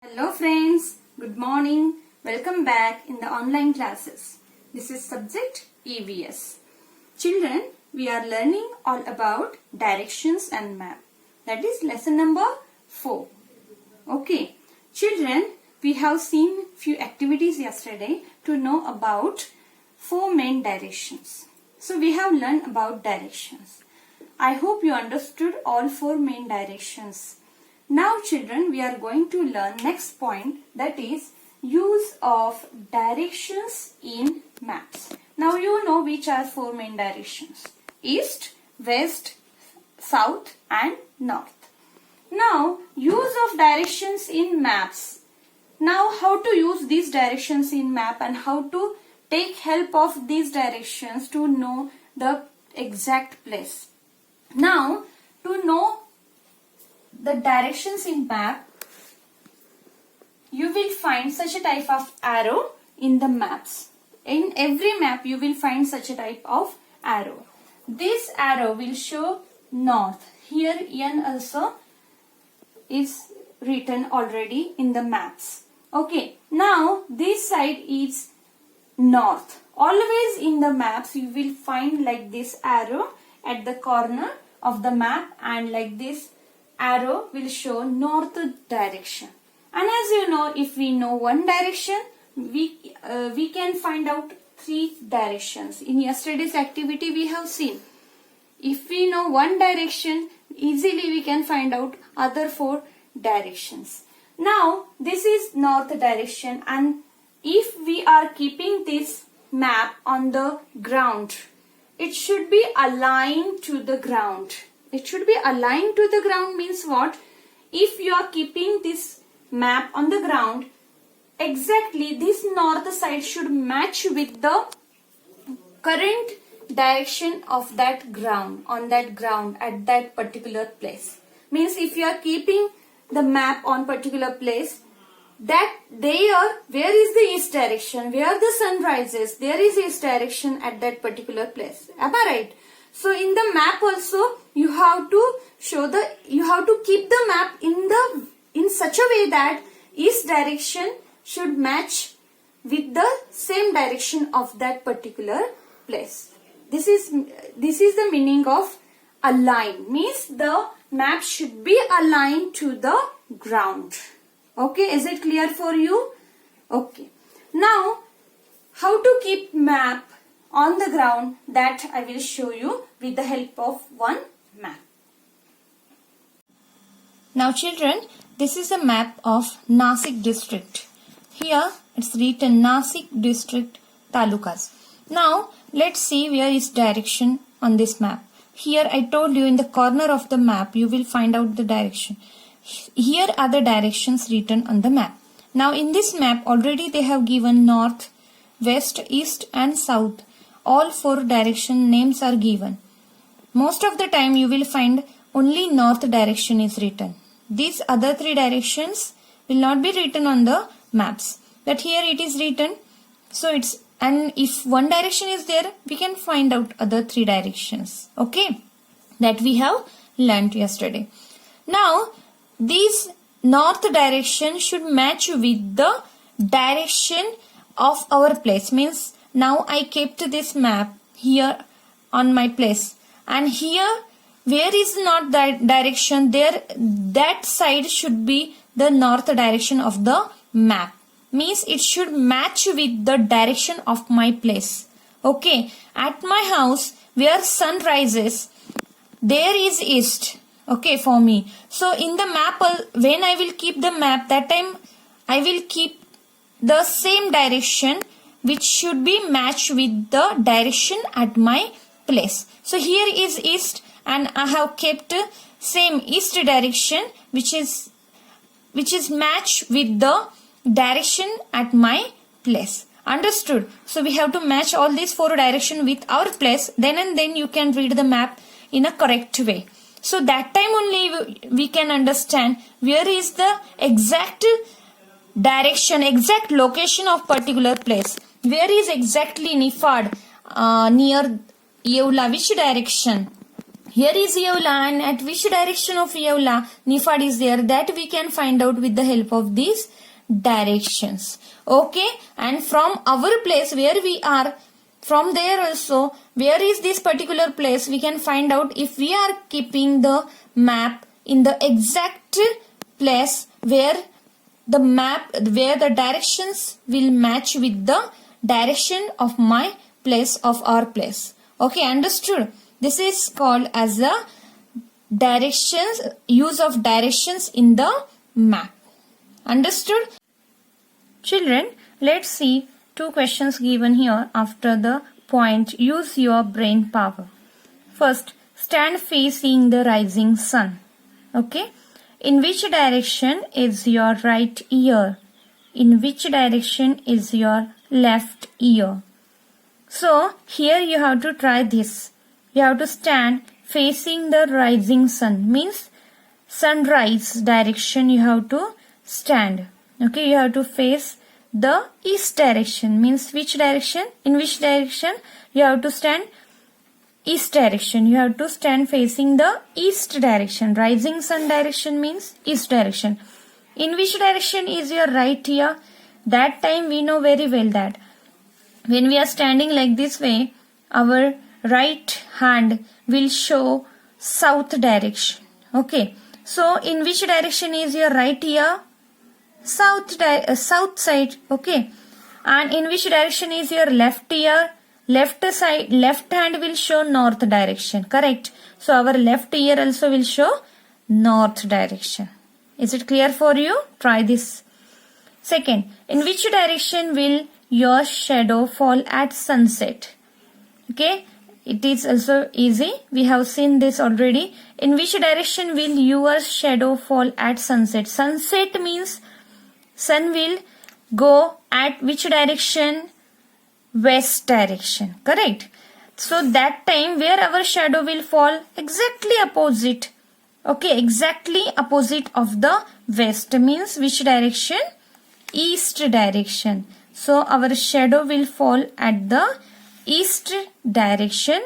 Hello friends, good morning. Welcome back in the online classes. This is subject EVS. Children, we are learning all about directions and map. That is lesson number 4. Okay. Children, we have seen few activities yesterday to know about 4 main directions. So we have learned about directions. I hope you understood all 4 main directions. Now children, we are going to learn next point, that is use of directions in maps. Now you know which are 4 main directions: east, west, south and north. Now use of directions in maps. Now how to use these directions in map and how to take help of these directions to know the exact place. Now to know the directions in map, you will find such a type of arrow in the maps. In every map you will find such a type of arrow. This arrow will show north. Here N also is written already in the maps. Okay, now this side is north. Always in the maps you will find like this arrow at the corner of the map, and like this arrow will show north direction. And as you know, if we know one direction, we can find out 3 directions. In yesterday's activity we have seen, if we know one direction, easily we can find out other 4 directions. Now this is north direction, and if we are keeping this map on the ground, it should be aligned to the ground. It should be aligned to the ground means what? If you are keeping this map on the ground, exactly this north side should match with the current direction of that ground, on that ground at that particular place. Means if you are keeping the map on particular place, that there, where is the east direction, where the sun rises, there is east direction at that particular place. Am I right? So in the map also you have to keep the map in such a way that east direction should match with the same direction of that particular place. This is the meaning of align. Means the map should be aligned to the ground. Okay, is it clear for you? Okay. Now how to keep map on the ground, that I will show you with the help of one map. Now children, this is a map of Nasik district. Here it's written Nasik district talukas. Now let's see where is direction on this map. Here I told you in the corner of the map you will find out the direction. Here are the directions written on the map. Now in this map already they have given north, west, east and south. All 4 direction names are given. Most of the time you will find only north direction is written. These other 3 directions will not be written on the maps. But here it is written. So and if one direction is there, we can find out other 3 directions. Okay, that we have learnt yesterday. Now this north direction should match with the direction of our place. Means now I kept this map here on my place, and here where is not that direction, there that side should be the north direction of the map. Means it should match with the direction of my place. Okay, at my house where sun rises, there is east. Okay, for me. So in the map, when I will keep the map, that time I will keep the same direction which should be matched with the direction at my place. So here is east, and I have kept same east direction which is matched with the direction at my place. Understood? So we have to match all these 4 direction with our place, then and then you can read the map in a correct way. So that time only we can understand where is the exact direction, exact location of particular place. Where is exactly Nifad, near Yeola, which direction? here is Yeola, and at which direction of Yeola Niphad is there, that we can find out with the help of these directions. Okay, and from our place where we are, from there also, where is this particular place, we can find out if we are keeping the map in the exact place where the map, where the directions will match with the direction of my place, of our place. Okay, understood? This is called as the directions, use of directions in the map. Understood? Children, let's see two questions given here after the point use your brain power. First, stand facing the rising sun. Okay. In which direction is your right ear? In which direction is your left ear? So, here you have to try this. You have to stand facing the rising sun. Means sunrise direction you have to stand. Okay, you have to face the east direction. Means which direction? In which direction? You have to stand east direction. You have to stand facing the east direction. Rising sun direction means east direction. In which direction is your right ear? That time we know very well that when we are standing like this way, our right hand will show south direction. Okay. So in which direction is your right ear? South side. Okay. And in which direction is your left ear? Left side, left hand will show north direction. Correct. So our left ear also will show north direction. Is it clear for you? Try this. Second, in which direction will your shadow fall at sunset? Okay. It is also easy. We have seen this already. In which direction will your shadow fall at sunset? Sunset means sun will go at which direction? West direction. Correct. So that time where our shadow will fall? Exactly opposite. Okay, exactly opposite of the west means which direction? East direction. So our shadow will fall at the east direction.